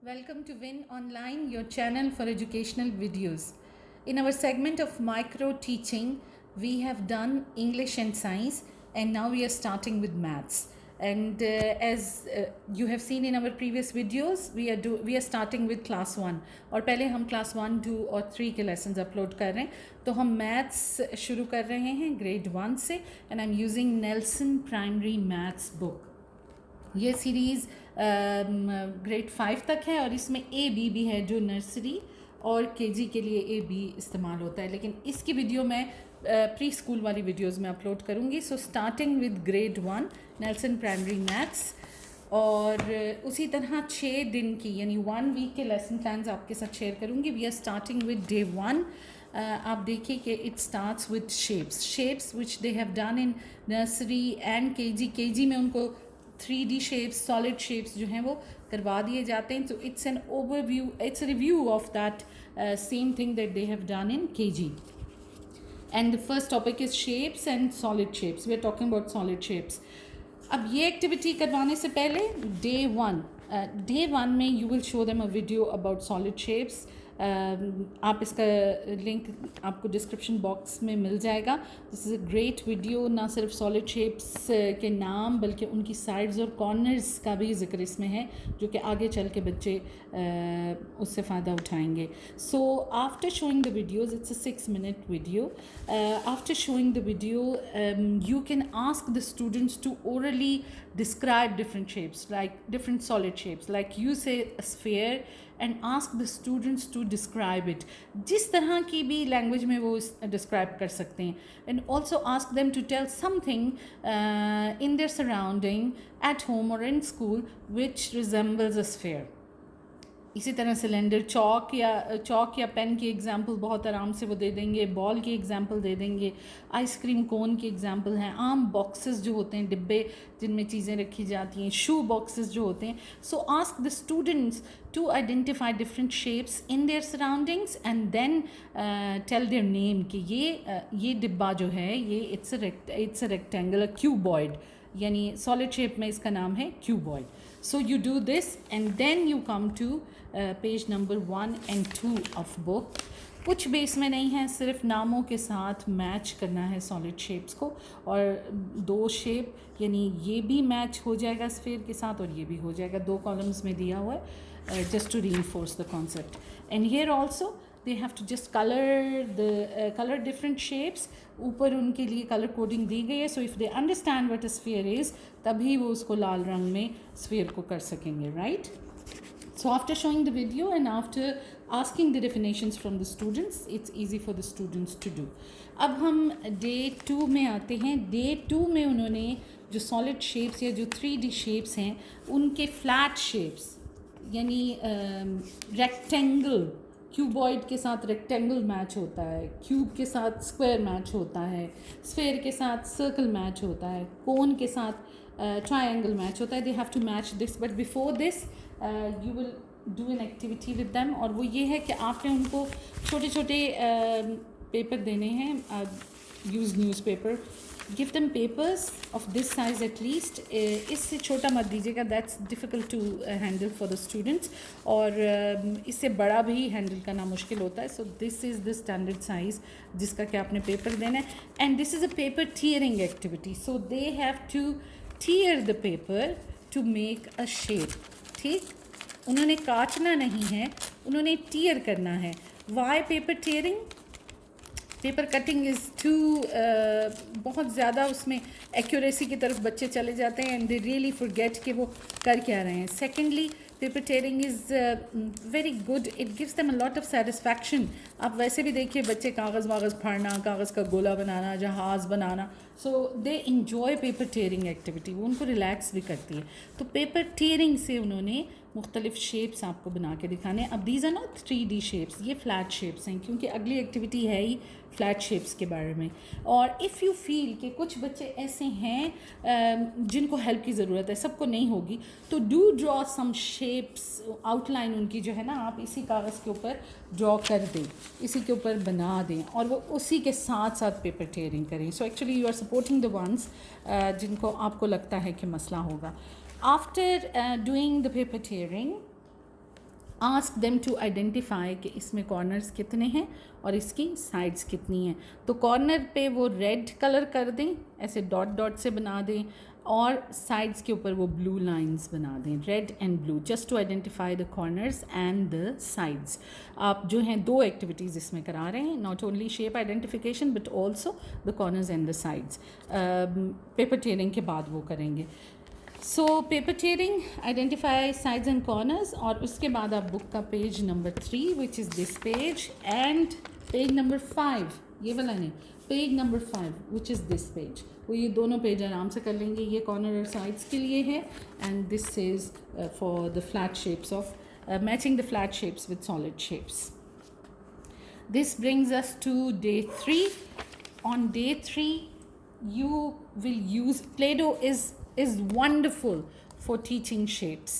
Welcome to Win Online, your channel for educational videos. In our segment of micro teaching, we have done English and science, and now we are starting with maths. And as you have seen in our previous videos, we are starting with class 1. और पहले हम class 1, 2 और 3 के lessons upload कर रहे हैं. तो हम maths शुरू कर रहे हैं grade 1 से, and I'm using Nelson Primary Maths book. ये सीरीज़ ग्रेड 5 तक है और इसमें ए बी भी है जो नर्सरी और केजी के लिए ए बी इस्तेमाल होता है, लेकिन इसकी वीडियो मैं प्री स्कूल वाली वीडियोस में अपलोड करूँगी. So starting with grade 1 Nelson primary maths, और उसी तरह 6 दिन की यानी 1 वीक के लेसन प्लान्स आपके साथ शेयर करूँगी. We are starting with day 1. आप देखिए कि it starts with shapes which they have done in nursery and KG में उनको 3D शेप्स, सॉलिड शेप्स जो हैं वो करवा दिए जाते हैं. तो it's an overview, it's review of that same thing that they have done in KG. And the first topic is shapes and solid shapes. We are talking about solid shapes. अब ये एक्टिविटी करवाने से पहले day one में you will show them a video about solid shapes. आप इसका link आपको description box में मिल जाएगा. This is a great video. ना सिर्फ सॉलिड शेप्स के नाम बल्कि उनकी साइड्स और कॉर्नर्स का भी जिक्र इसमें है, जो कि आगे चल के बच्चे उससे फ़ायदा उठाएंगे. So after showing the videos, it's a 6-minute video. After showing the video you can ask the students to orally describe different shapes, like different solid shapes, like you say a sphere, and ask the students to describe it. जिस तरह की भी language में वो describe कर सकते हैं. and also ask them to tell something in their surrounding at home or in school which resembles a sphere. इसी तरह सिलेंडर, चौक या पेन की एग्जांपल बहुत आराम से वो दे देंगे. बॉल की एग्जांपल दे देंगे. आइसक्रीम कोन की एग्जांपल हैं. आम बॉक्सेस जो होते हैं, डिब्बे जिनमें चीज़ें रखी जाती हैं, शू बॉक्सेस जो होते हैं. So ask the students to identify different shapes in their surroundings and then tell their name कि ये डिब्बा जो है ये इट्स अ रेक्टेंगल, क्यूबॉइड, यानी सॉलिड शेप में इसका नाम है cuboid. So you do this and then you come to page number 1 and 2 of book. कुछ बेस में नहीं है, सिर्फ नामों के साथ मैच करना है सॉलिड शेप्स को. और 2 शेप यानी ये भी मैच हो जाएगा स्फीयर के साथ और ये भी हो जाएगा. 2 कॉलम्स में दिया हुआ है just to reinforce the concept. And here also they have to just color different shapes. ऊपर उनके लिए कलर कोडिंग दी गई है. So if they understand what a sphere is, तभी वो उसको लाल रंग में स्फीयर को कर सकेंगे, right? So after showing the video and after asking the definitions from the students, it's easy for the students to do. अब हम डे 2 में आते हैं. डे 2 में उन्होंने जो सॉलिड शेप्स या जो 3D शेप्स हैं उनके फ्लैट शेप्स यानी रेक्टेंगल, क्यूबॉइड के साथ रेक्टेंगल मैच होता है, क्यूब के साथ स्क्वायर मैच होता है, स्फेयर के साथ सर्कल मैच होता है, कोन के साथ ट्रायंगल मैच होता है. They have to match this, but before this you will do an activity with them. और वो ये है कि आपने उनको छोटे छोटे पेपर देने हैं. Use newspaper. Give them papers of this size at least. इससे छोटा मत दीजिएगा, that's difficult to handle for the students. और इससे बड़ा भी हैंडल करना मुश्किल होता है. So this is the standard size जिसका कि आपने पेपर देना है. And this is a paper tearing activity. So they have to tear the paper to make a shape. ठीक, उन्होंने काटना नहीं है, उन्होंने टीयर करना है. Why paper tearing? Paper cutting is too बहुत ज़्यादा उसमें एक्यूरेसी की तरफ बच्चे चले जाते हैं एंड दे रियली फॉरगेट कि वो कर क्या रहे हैं. Secondly, paper tearing is very good. It gives them a lot of satisfaction. आप वैसे भी देखिए बच्चे कागज़ वागज़ फाड़ना, कागज़ का गोला बनाना, जहाज़ बनाना. So they enjoy paper tearing activity. वो उनको रिलैक्स भी करती है. तो पेपर टेयरिंग से उन्होंने मुख्तलिफ शेप्स आपको बना के दिखाने. अब these are not 3D shapes, ये फ्लैट शेप्स हैं क्योंकि अगली एक्टिविटी है ही फ्लैट शेप्स के बारे में. और इफ़ यू फील कि कुछ बच्चे ऐसे हैं जिनको हेल्प की ज़रूरत है, सबको नहीं होगी, तो do draw some shapes. Outline उनकी जो है ना, आप इसी कागज़ के ऊपर ड्रॉ कर दें, इसी के ऊपर बना दें और वो उसी के साथ साथ पेपर टेयरिंग करें. So actually you are supporting the ones जिनको आपको लगता है कि मसला होगा. After doing the paper tearing, ask them to identify कि इसमें कॉर्नर्स कितने हैं और इसकी साइड्स कितनी हैं। तो कॉर्नर पे वो रेड कलर कर दें, ऐसे डॉट डॉट से बना दें, और साइड्स के ऊपर वो ब्लू लाइंस बना दें, red and blue, just to identify the corners and the sides. आप जो हैं 2 एक्टिविटीज़ इसमें करा रहे हैं, not only shape identification but also the corners and the sides. Paper tearing के बाद वो करेंगे। So paper tearing, identify sides and corners, और उसके बाद आप बुक का page number 3 which is this page, and page number 5, ये वाला नहीं, page number 5 which is this page, वो ये दोनों पेज आराम से कर लेंगे। ये कॉर्नर और साइड्स के लिए है, and this is for the flat shapes of matching the flat shapes with solid shapes. This brings us to day 3. On day 3, you will use Play-Doh is wonderful for teaching shapes.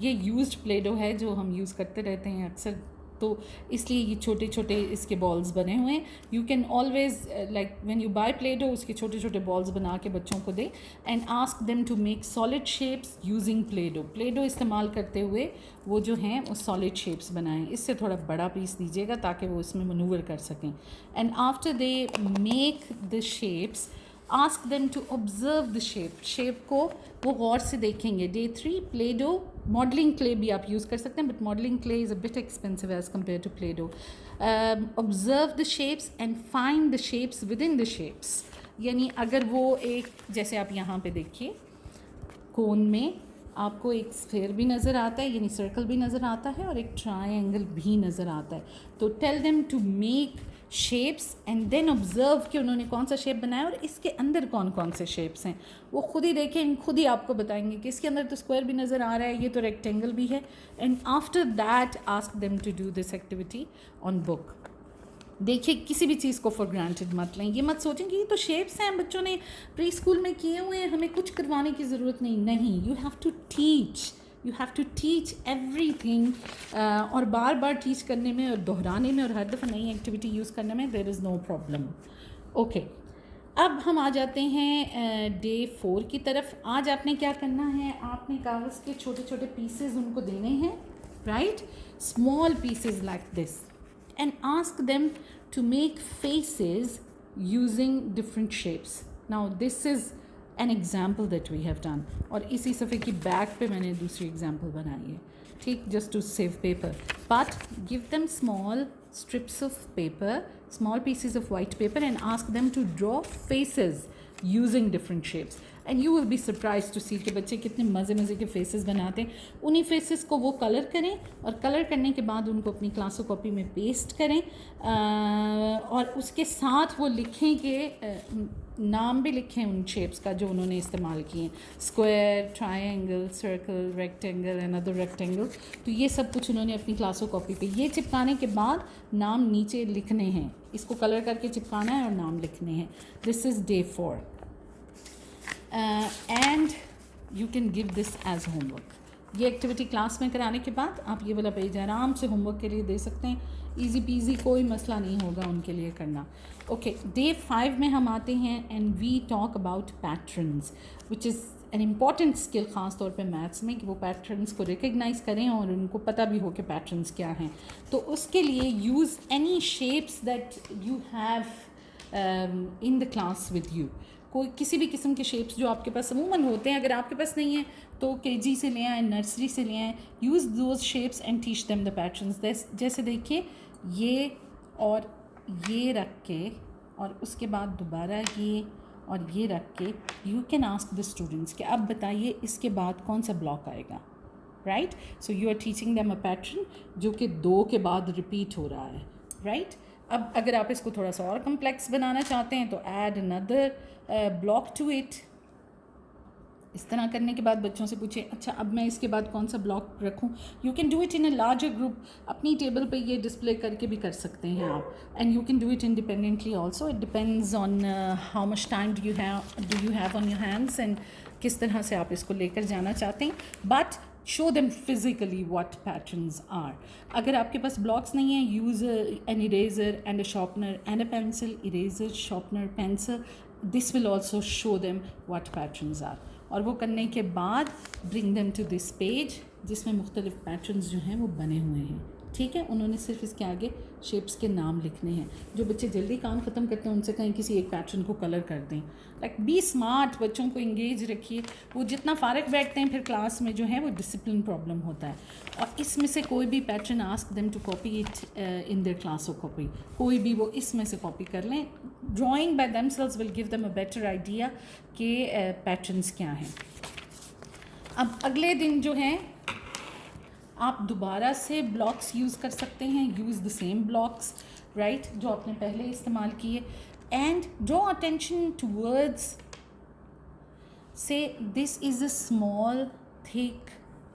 ये used Play-Doh है जो हम use करते रहते हैं अक्सर, तो इसलिए ये छोटे छोटे इसके बॉल्स बने हुए हैं. You can always like when you buy Play Doh उसके छोटे छोटे बॉल्स बना के बच्चों को दे, and ask them to make solid shapes using Play Doh इस्तेमाल करते हुए वो जो हैं वो सॉलिड शेप्स बनाएं. इससे थोड़ा बड़ा पीस दीजिएगा ताकि वो इसमें मनूवर कर सकें. And after they make the shapes, ask them to observe the shape को वो गौर से देखेंगे. डे 3 प्लेडो, मॉडलिंग क्ले भी आप यूज़ कर सकते हैं, but modelling clay is a bit expensive as compare to Play Doh. Observe the shapes and find the shapes within the shapes. यानी अगर वो एक, जैसे आप यहाँ पे देखिए कोन में आपको एक स्फेयर भी नज़र आता है, यानी सर्कल भी नज़र आता है, और एक ट्रायंगल भी नज़र आता है. तो tell them to make shapes and then observe कि उन्होंने कौन सा शेप बनाया और इसके अंदर कौन कौन से शेप्स हैं. वो खुद ही देखें, खुद ही आपको बताएंगे कि इसके अंदर तो स्क्वायर भी नज़र आ रहा है, ये तो रेक्टेंगल भी है. And after that ask them to do this activity on book. देखिए, किसी भी चीज़ को फॉर ग्रांटेड मत लें. ये मत सोचें कि ये तो शेप्स हैं, बच्चों ने प्री स्कूल में किए हुए हैं, हमें कुछ करवाने की ज़रूरत नहीं. You have to teach everything. और बार बार टीच करने में और दोहराने में और हर दफ़ा नई एक्टिविटी यूज़ करने में there is no problem. Okay, अब हम आ जाते हैं डे 4 की तरफ. आज आपने क्या करना है, आपने कागज़ के छोटे छोटे पीसेज उनको देने हैं, right, small pieces like this, and ask them to make faces using different shapes. Now this is an example that we have done, और इसी सफ़े की बैक पे मैंने दूसरी एग्जाम्पल बनाई है, ठीक, just to save paper. But give them small strips of paper, small pieces of white paper, and ask them to draw faces using different shapes. And you will be surprise to see कि बच्चे कितने मज़े के faces बनाते हैं. उन्हीं faces को वो कलर करें, और कलर करने के बाद उनको अपनी क्लासो कॉपी में पेस्ट करें, और उसके साथ वो लिखें कि नाम भी लिखें उन शेप्स का जो उन्होंने इस्तेमाल किए, square, triangle, circle, rectangle and other rectangle. तो ये सब कुछ उन्होंने अपनी क्लासो कॉपी पे ये चिपकाने के बाद नाम नीचे लिखने हैं. इसको कलर करके चिपकाना है और नाम लिखने हैं. This is day 4. And you can give this as homework. ये एक्टिविटी क्लास में कराने के बाद आप ये वाला पेज आराम से होमवर्क के लिए दे सकते हैं. इजी पीजी, कोई मसला नहीं होगा उनके लिए करना. ओके, डे 5 में हम आते हैं and we talk about patterns which is an important skill, ख़ास तौर पे मैथ्स में, कि वो पैटर्न्स को रिकग्नाइज़ करें और उनको पता भी हो कि पैटर्न्स क्या हैं. तो उसके लिए use any shapes that you have in the class with you. कोई किसी भी किस्म के शेप्स जो आपके पास अमूमन होते हैं, अगर आपके पास नहीं है तो केजी से ले आएँ, नर्सरी से ले आएँ. Use those shapes and teach them the patterns. जैसे देखिए, ये और ये रख के, और उसके बाद दोबारा ये और ये रख के, you can ask the students कि अब बताइए इसके बाद कौन सा ब्लॉक आएगा, right. So you are teaching them a pattern जो कि 2 के बाद रिपीट हो रहा है, राइट. अब अगर आप इसको थोड़ा सा और कम्प्लेक्स बनाना चाहते हैं तो add another block to it. इस तरह करने के बाद बच्चों से पूछें, अच्छा अब मैं इसके बाद कौन सा ब्लॉक रखूं. You can do it in a larger group. अपनी टेबल पे ये डिस्प्ले करके भी कर सकते हैं आप. And you can do it independently also. It depends on how much time do you have on your hands and किस तरह से आप इसको लेकर जाना चाहते हैं. But show them physically what patterns are. अगर आपके पास blocks नहीं हैं, use an eraser and a sharpener and a pencil. Eraser, sharpener, pencil. This will also show them what patterns are. और वो करने के बाद bring them to this page जिसमें मुख्तलिफ पैटर्न्स जो हैं वो बने हुए हैं, ठीक है। उन्होंने सिर्फ इसके आगे शेप्स के नाम लिखने हैं। जो बच्चे जल्दी काम ख़त्म करते हैं उनसे कहीं किसी एक पैटर्न को कलर कर दें। लाइक बी स्मार्ट, बच्चों को इंगेज रखिए। वो जितना फ़ारग बैठते हैं फिर क्लास में जो है वो डिसिप्लिन प्रॉब्लम होता है। और इसमें से कोई भी pattern ask them to copy it in their class और कॉपी, कोई भी वो इसमें से कॉपी कर लें। Drawing by themselves will give them a better idea कि पैटर्न्स क्या हैं। अब अगले दिन जो है आप दोबारा से ब्लॉक्स यूज़ कर सकते हैं, use the same blocks right जो आपने पहले इस्तेमाल किए। एंड ड्रॉ अटेंशन टूवर्ड्स, से this is a small thick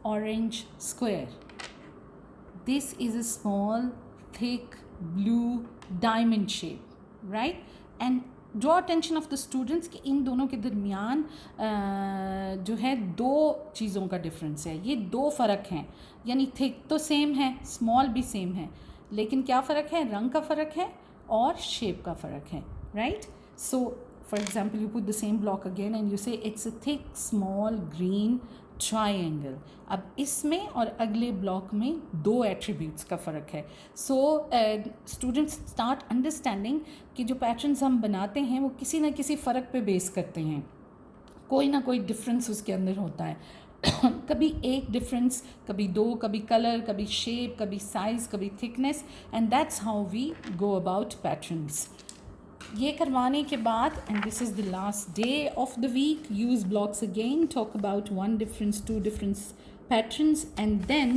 orange square, this is a small thick blue diamond shape right. And draw attention of the students कि इन दोनों के दरमियान जो है दो चीज़ों का डिफरेंस है, ये दो फ़र्क हैं। यानी थिक तो सेम है, स्मॉल भी सेम है, लेकिन क्या फ़र्क है, रंग का फ़र्क है और शेप का फ़र्क है right. So for example you put the same block again and you say it's a thick small green triangle. अब इसमें और अगले ब्लॉक में दो एट्रीब्यूट्स का फ़र्क है। सो स्टूडेंट्स स्टार्ट अंडरस्टैंडिंग कि जो पैटर्न्स हम बनाते हैं वो किसी ना किसी फ़र्क पे बेस करते हैं, कोई ना कोई डिफरेंस उसके अंदर होता है। कभी एक डिफरेंस, कभी दो, कभी कलर, कभी शेप, कभी साइज़, कभी thickness, and that's how we go about patterns. ये करवाने के बाद, and this is the last day of the week, use blocks again, talk about one difference, two difference patterns and then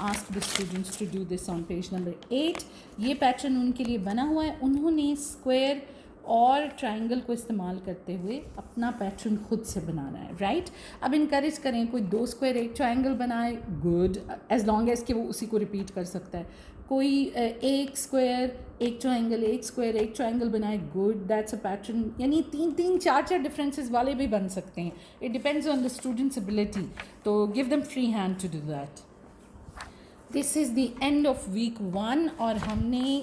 ask the students to do this on page number 8. ये pattern उनके लिए बना हुआ है, उन्होंने square और triangle को इस्तेमाल करते हुए अपना पैटर्न खुद से बनाना है राइट। अब इनकरेज करें कोई दो स्क्वायर एक ट्रायंगल बनाए, गुड, एज लॉन्ग एज कि वो उसी को रिपीट कर सकता है। कोई एक स्क्वायर एक ट्रायंगल, एक स्क्वायर एक ट्रायंगल बनाए, गुड, दैट्स अ पैटर्न। यानी तीन तीन चार चार डिफरेंसेस वाले भी बन सकते हैं, it depends on the students ability, तो give them free hand to do that. This is the end of week 1 और हमने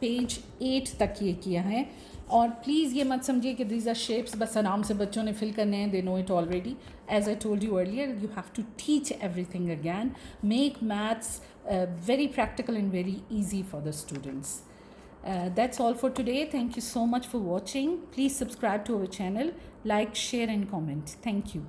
पेज 8 तक ये किया है। और प्लीज़ ये मत समझिए कि दीज आर शेप्स बस आराम से बच्चों ने फिल करने हैं, they know it already. As I told you earlier, you have to teach everything again, make maths very practical and very easy for the students. That's all for today. Thank you so much for watching. Please subscribe to our channel, like, share and comment. Thank you.